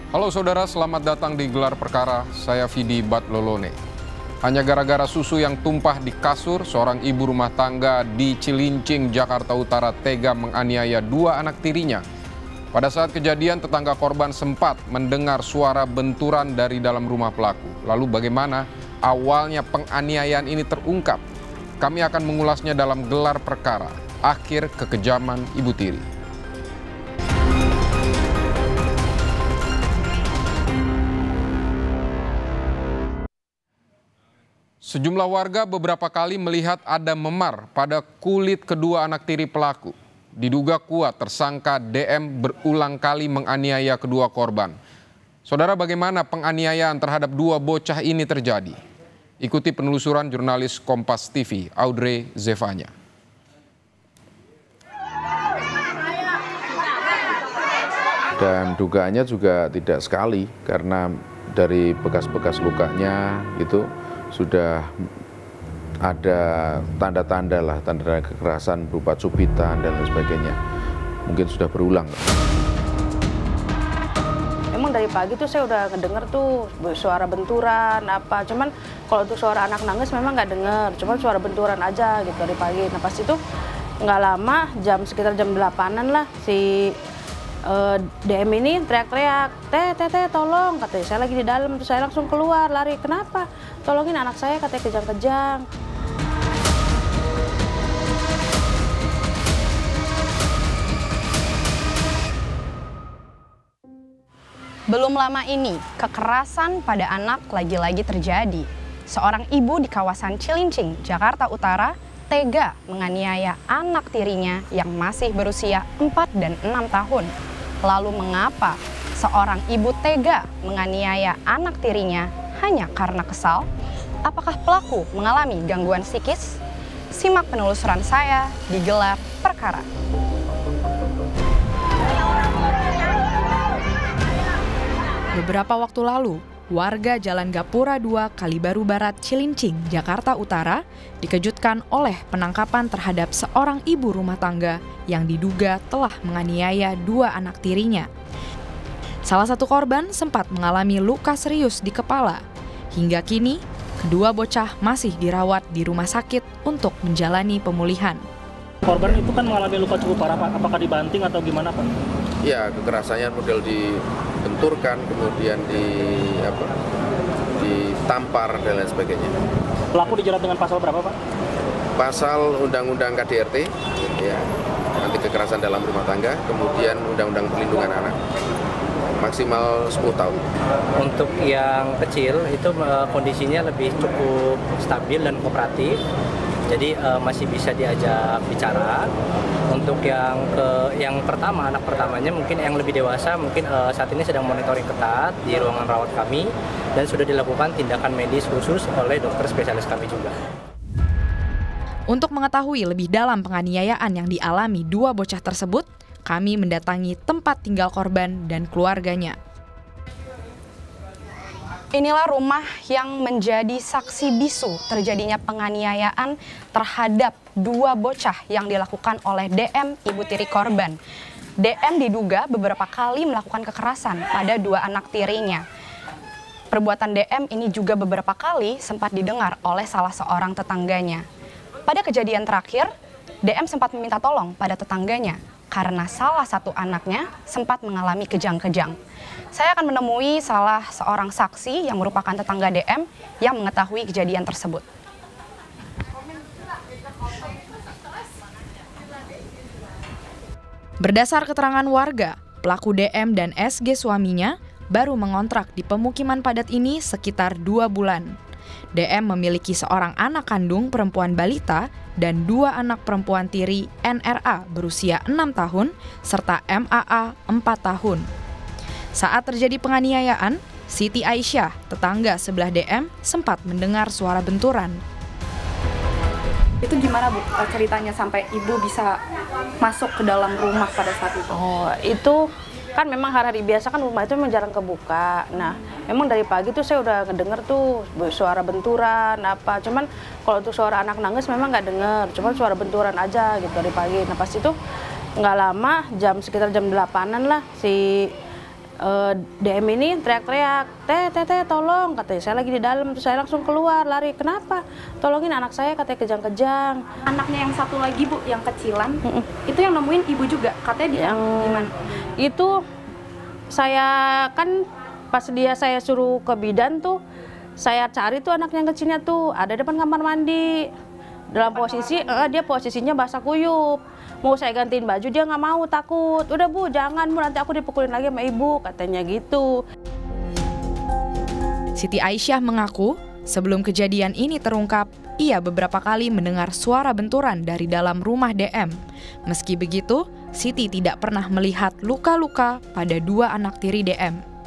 Halo saudara, selamat datang di Gelar Perkara. Saya Vidi Batlolone. Hanya gara-gara susu yang tumpah di kasur, seorang ibu rumah tangga di Cilincing, Jakarta Utara tega menganiaya dua anak tirinya. Pada saat kejadian, tetangga korban sempat mendengar suara benturan dari dalam rumah pelaku. Lalu bagaimana awalnya penganiayaan ini terungkap? Kami akan mengulasnya dalam Gelar Perkara, akhir kekejaman ibu tiri. Sejumlah warga beberapa kali melihat ada memar pada kulit kedua anak tiri pelaku. Diduga kuat tersangka DM berulang kali menganiaya kedua korban. Saudara, bagaimana penganiayaan terhadap dua bocah ini terjadi? Ikuti penelusuran jurnalis Kompas TV, Audrey Zevanya. Dan dugaannya juga tidak sekali, karena dari bekas-bekas lukanya itu sudah ada tanda-tanda lah, tanda kekerasan berupa cubitan dan lain sebagainya. Mungkin sudah berulang. Emang dari pagi tuh saya udah ngedenger tuh suara benturan apa. Cuman kalau untuk suara anak nangis memang nggak denger. Cuman suara benturan aja gitu dari pagi. Nah pas itu nggak lama, sekitar jam 8-an lah, si DM ini teriak-teriak, teh, tolong, katanya saya lagi di dalam, terus saya langsung keluar, lari, kenapa? Tolongin anak saya, katanya kejang-kejang. Belum lama ini, kekerasan pada anak lagi-lagi terjadi. Seorang ibu di kawasan Cilincing, Jakarta Utara, tega menganiaya anak tirinya yang masih berusia 4 dan 6 tahun. Lalu mengapa seorang ibu tega menganiaya anak tirinya hanya karena kesal? Apakah pelaku mengalami gangguan psikis? Simak penelusuran saya di Gelar Perkara. Beberapa waktu lalu, warga Jalan Gapura 2 Kalibaru Barat Cilincing, Jakarta Utara dikejutkan oleh penangkapan terhadap seorang ibu rumah tangga yang diduga telah menganiaya dua anak tirinya. Salah satu korban sempat mengalami luka serius di kepala. Hingga kini, kedua bocah masih dirawat di rumah sakit untuk menjalani pemulihan. Korban itu kan mengalami luka cukup parah, Pak. Apakah dibanting atau gimana, Pak? Ya, kekerasannya model dibenturkan, kemudian ditampar dan lain sebagainya. Pelaku dijerat dengan pasal berapa, Pak? Pasal Undang-Undang KDRT, ya, anti kekerasan dalam rumah tangga, kemudian Undang-Undang Perlindungan Anak, maksimal 10 tahun. Untuk yang kecil itu kondisinya lebih cukup stabil dan kooperatif, jadi masih bisa diajak bicara. Untuk yang pertama, anak pertamanya mungkin yang lebih dewasa, mungkin saat ini sedang monitoring ketat di ruangan rawat kami dan sudah dilakukan tindakan medis khusus oleh dokter spesialis kami juga. Untuk mengetahui lebih dalam penganiayaan yang dialami dua bocah tersebut, kami mendatangi tempat tinggal korban dan keluarganya. Inilah rumah yang menjadi saksi bisu terjadinya penganiayaan terhadap dua bocah yang dilakukan oleh DM ibu tiri korban. DM diduga beberapa kali melakukan kekerasan pada dua anak tirinya. Perbuatan DM ini juga beberapa kali sempat didengar oleh salah seorang tetangganya. Pada kejadian terakhir, DM sempat meminta tolong pada tetangganya karena salah satu anaknya sempat mengalami kejang-kejang. Saya akan menemui salah seorang saksi yang merupakan tetangga DM yang mengetahui kejadian tersebut. Berdasar keterangan warga, pelaku DM dan SG suaminya baru mengontrak di pemukiman padat ini sekitar 2 bulan. DM memiliki seorang anak kandung perempuan balita dan 2 anak perempuan tiri NRA berusia 6 tahun serta MAA 4 tahun. Saat terjadi penganiayaan, Siti Aisyah, tetangga sebelah DM, sempat mendengar suara benturan. Itu gimana, Bu, ceritanya sampai ibu bisa masuk ke dalam rumah pada saat itu? Oh, itu kan memang hari-hari biasa kan rumah itu memang jarang kebuka. Nah, memang dari pagi tuh saya udah ngedenger tuh suara benturan apa. Cuman kalau untuk suara anak nangis memang nggak denger. Cuman suara benturan aja gitu dari pagi. Nah, pas itu nggak lama, sekitar jam 8-an lah, si DM ini teriak-teriak, teh tolong, katanya saya lagi di dalam, terus saya langsung keluar lari. Kenapa? Tolongin anak saya, katanya kejang-kejang. Anaknya yang satu lagi Bu, yang kecilan, itu yang nemuin Ibu juga, katanya dia gimana? Itu saya kan pas saya suruh ke bidan tuh, saya cari tuh anak yang kecilnya tuh ada depan kamar mandi. Dalam posisi, dia posisinya basah kuyup. Mau saya gantiin baju, dia nggak mau, takut. Udah Bu, jangan Bu, nanti aku dipukulin lagi sama ibu, katanya gitu. Siti Aisyah mengaku sebelum kejadian ini terungkap, ia beberapa kali mendengar suara benturan dari dalam rumah DM. Meski begitu, Siti tidak pernah melihat luka-luka pada dua anak tiri DM.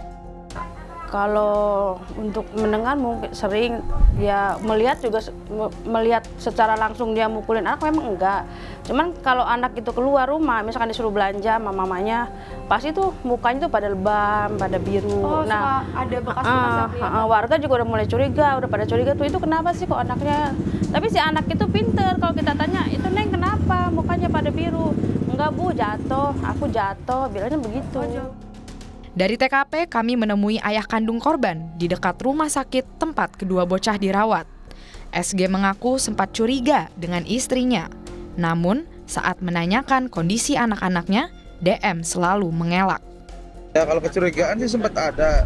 Kalau untuk mendengar mungkin sering, ya melihat juga, melihat secara langsung dia mukulin anak memang enggak. Cuman kalau anak itu keluar rumah, misalkan disuruh belanja sama mamanya, pasti tuh mukanya tuh pada lebam, pada biru. Oh, nah, ada bekas-bekas warga juga udah mulai curiga, udah pada curiga tuh, itu kenapa sih kok anaknya. Tapi si anak itu pinter, kalau kita tanya, itu Neng kenapa mukanya pada biru? Enggak Bu, jatuh, aku jatuh, bilangnya begitu. Dari TKP, kami menemui ayah kandung korban di dekat rumah sakit tempat kedua bocah dirawat. SG mengaku sempat curiga dengan istrinya. Namun, saat menanyakan kondisi anak-anaknya, DM selalu mengelak. Ya kalau kecurigaan sih sempat ada.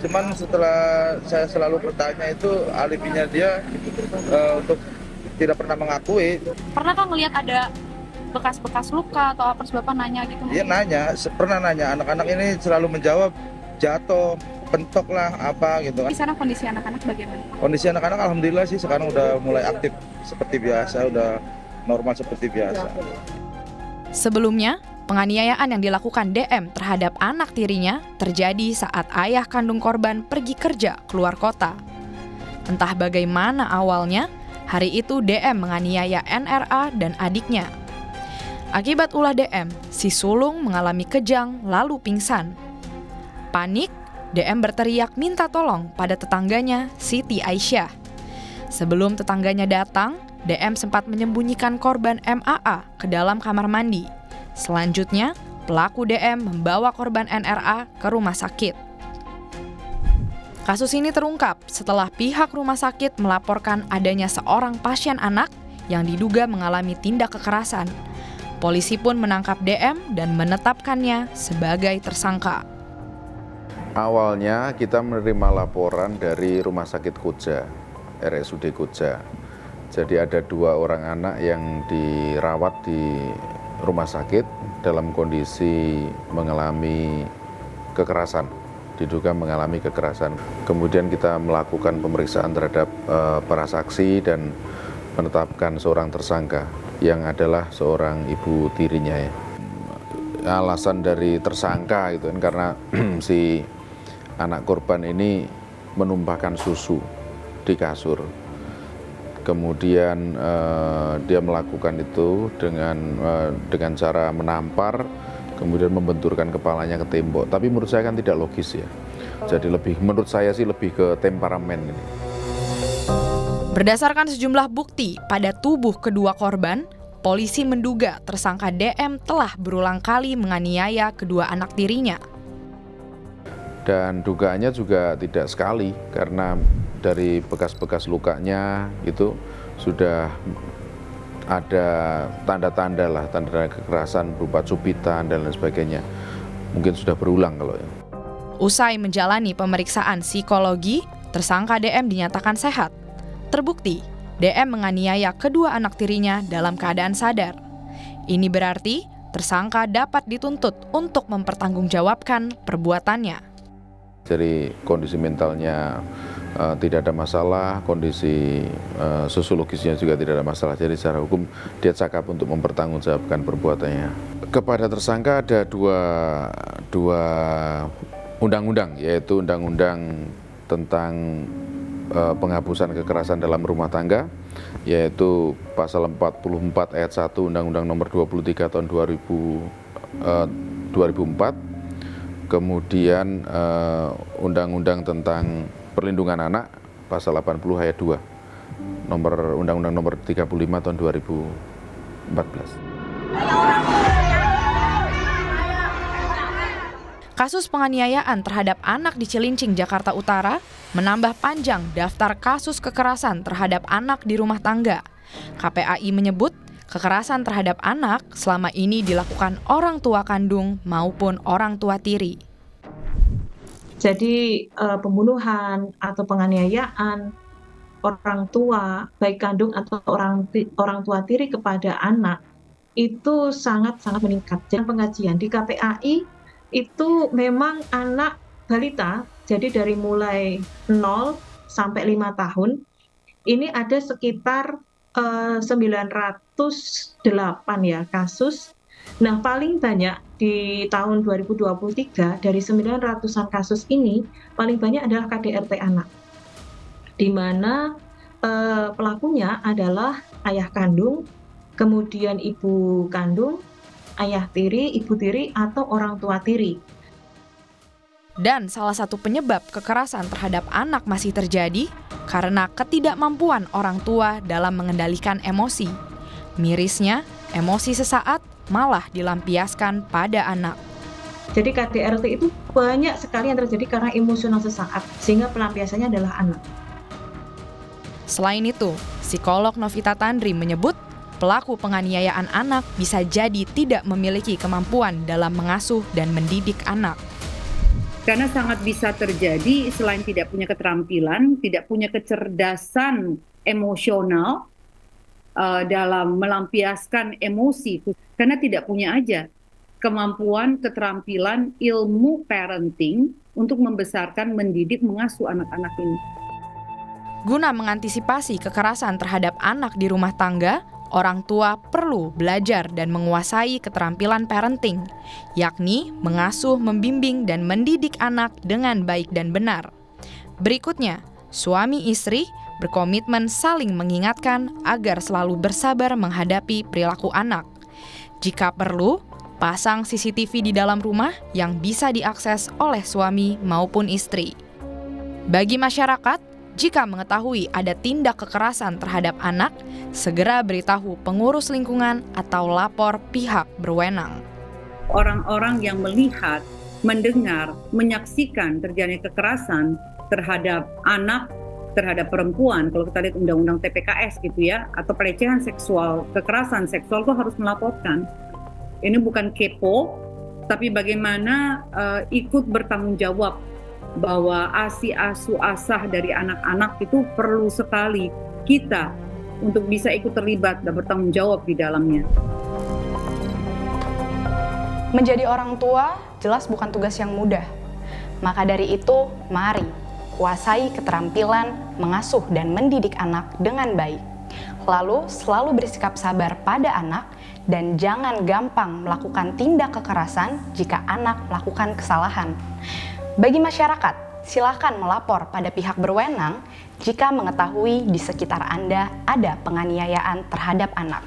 Cuman setelah saya selalu bertanya itu alibinya dia untuk tidak pernah mengakui. Pernah kan ngelihat ada bekas-bekas luka atau apa, sebab nanya gitu? Iya nanya, pernah nanya. Anak-anak ini selalu menjawab jatuh, pentok lah, apa gitu kan. Di sana kondisi anak-anak bagaimana? Kondisi anak-anak alhamdulillah sih sekarang udah mulai aktif seperti biasa, udah normal seperti biasa. Sebelumnya, penganiayaan yang dilakukan DM terhadap anak tirinya terjadi saat ayah kandung korban pergi kerja keluar kota. Entah bagaimana awalnya, hari itu DM menganiaya NRA dan adiknya. Akibat ulah DM, si sulung mengalami kejang lalu pingsan. Panik, DM berteriak minta tolong pada tetangganya, Siti Aisyah. Sebelum tetangganya datang, DM sempat menyembunyikan korban MAA ke dalam kamar mandi. Selanjutnya, pelaku DM membawa korban NRA ke rumah sakit. Kasus ini terungkap setelah pihak rumah sakit melaporkan adanya seorang pasien anak yang diduga mengalami tindak kekerasan. Polisi pun menangkap DM dan menetapkannya sebagai tersangka. Awalnya kita menerima laporan dari Rumah Sakit Koja, RSUD Koja. Jadi ada 2 orang anak yang dirawat di rumah sakit dalam kondisi mengalami kekerasan, diduga mengalami kekerasan. Kemudian kita melakukan pemeriksaan terhadap para saksi dan menetapkan seorang tersangka yang adalah seorang ibu tirinya ya. Alasan dari tersangka itu kan karena si anak korban ini menumpahkan susu di kasur. Kemudian dia melakukan itu dengan cara menampar, kemudian membenturkan kepalanya ke tembok. Tapi menurut saya kan tidak logis ya. Jadi menurut saya sih lebih ke temperamen ini. Berdasarkan sejumlah bukti pada tubuh kedua korban, polisi menduga tersangka DM telah berulang kali menganiaya kedua anak tirinya. Dan dugaannya juga tidak sekali, karena dari bekas-bekas lukanya itu sudah ada tanda-tanda lah, tanda-tanda kekerasan berupa cubitan dan lain sebagainya. Mungkin sudah berulang kalau ya. Usai menjalani pemeriksaan psikologi, tersangka DM dinyatakan sehat. Terbukti, DM menganiaya kedua anak tirinya dalam keadaan sadar. Ini berarti tersangka dapat dituntut untuk mempertanggungjawabkan perbuatannya. Jadi kondisi mentalnya tidak ada masalah, kondisi sosiologisnya juga tidak ada masalah. Jadi secara hukum dia cakap untuk mempertanggungjawabkan perbuatannya. Kepada tersangka ada dua undang-undang, yaitu undang-undang tentang penghapusan kekerasan dalam rumah tangga, yaitu pasal 44 ayat 1 Undang-Undang nomor 23 tahun 2004, kemudian Undang-Undang tentang perlindungan anak pasal 80 ayat 2 Undang-Undang nomor 35 tahun 2014. Kasus penganiayaan terhadap anak di Cilincing, Jakarta Utara menambah panjang daftar kasus kekerasan terhadap anak di rumah tangga. KPAI menyebut kekerasan terhadap anak selama ini dilakukan orang tua kandung maupun orang tua tiri. Jadi pembunuhan atau penganiayaan orang tua, baik kandung atau orang tua tiri kepada anak itu sangat-sangat meningkat. Dalam pengajian di KPAI itu memang anak balita, jadi dari mulai 0 sampai 5 tahun, ini ada sekitar 908 ya kasus. Nah, paling banyak di tahun 2023 dari 900-an kasus ini, paling banyak adalah KDRT anak, di mana pelakunya adalah ayah kandung, kemudian ibu kandung, ayah tiri, ibu tiri, atau orang tua tiri. Dan salah satu penyebab kekerasan terhadap anak masih terjadi karena ketidakmampuan orang tua dalam mengendalikan emosi. Mirisnya, emosi sesaat malah dilampiaskan pada anak. Jadi KDRT itu banyak sekali yang terjadi karena emosional sesaat, sehingga pelampiasannya adalah anak. Selain itu, psikolog Novita Tandri menyebut pelaku penganiayaan anak bisa jadi tidak memiliki kemampuan dalam mengasuh dan mendidik anak. Karena sangat bisa terjadi selain tidak punya keterampilan, tidak punya kecerdasan emosional dalam melampiaskan emosi, karena tidak punya aja kemampuan, keterampilan, ilmu parenting untuk membesarkan, mendidik, mengasuh anak-anak ini. Guna mengantisipasi kekerasan terhadap anak di rumah tangga, orang tua perlu belajar dan menguasai keterampilan parenting, yakni mengasuh, membimbing, dan mendidik anak dengan baik dan benar. Berikutnya, suami istri berkomitmen saling mengingatkan agar selalu bersabar menghadapi perilaku anak. Jika perlu, pasang CCTV di dalam rumah yang bisa diakses oleh suami maupun istri. Bagi masyarakat, jika mengetahui ada tindak kekerasan terhadap anak, segera beritahu pengurus lingkungan atau lapor pihak berwenang. Orang-orang yang melihat, mendengar, menyaksikan terjadinya kekerasan terhadap anak, terhadap perempuan, kalau kita lihat undang-undang TPKS gitu ya, atau pelecehan seksual, kekerasan seksual itu harus melaporkan. Ini bukan kepo, tapi bagaimana ikut bertanggung jawab bahwa ASI, ASU, ASAH dari anak-anak itu perlu sekali kita untuk bisa ikut terlibat dan bertanggung jawab di dalamnya. Menjadi orang tua jelas bukan tugas yang mudah. Maka dari itu, mari kuasai keterampilan mengasuh dan mendidik anak dengan baik. Lalu selalu bersikap sabar pada anak dan jangan gampang melakukan tindak kekerasan jika anak melakukan kesalahan. Bagi masyarakat, silakan melapor pada pihak berwenang jika mengetahui di sekitar Anda ada penganiayaan terhadap anak.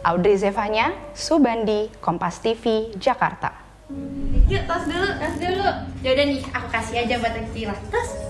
Audrey Zevanya, Subandi, Kompas TV, Jakarta. Yuk, tos dulu. Yaudah nih, aku kasih aja buat Akila. Tos.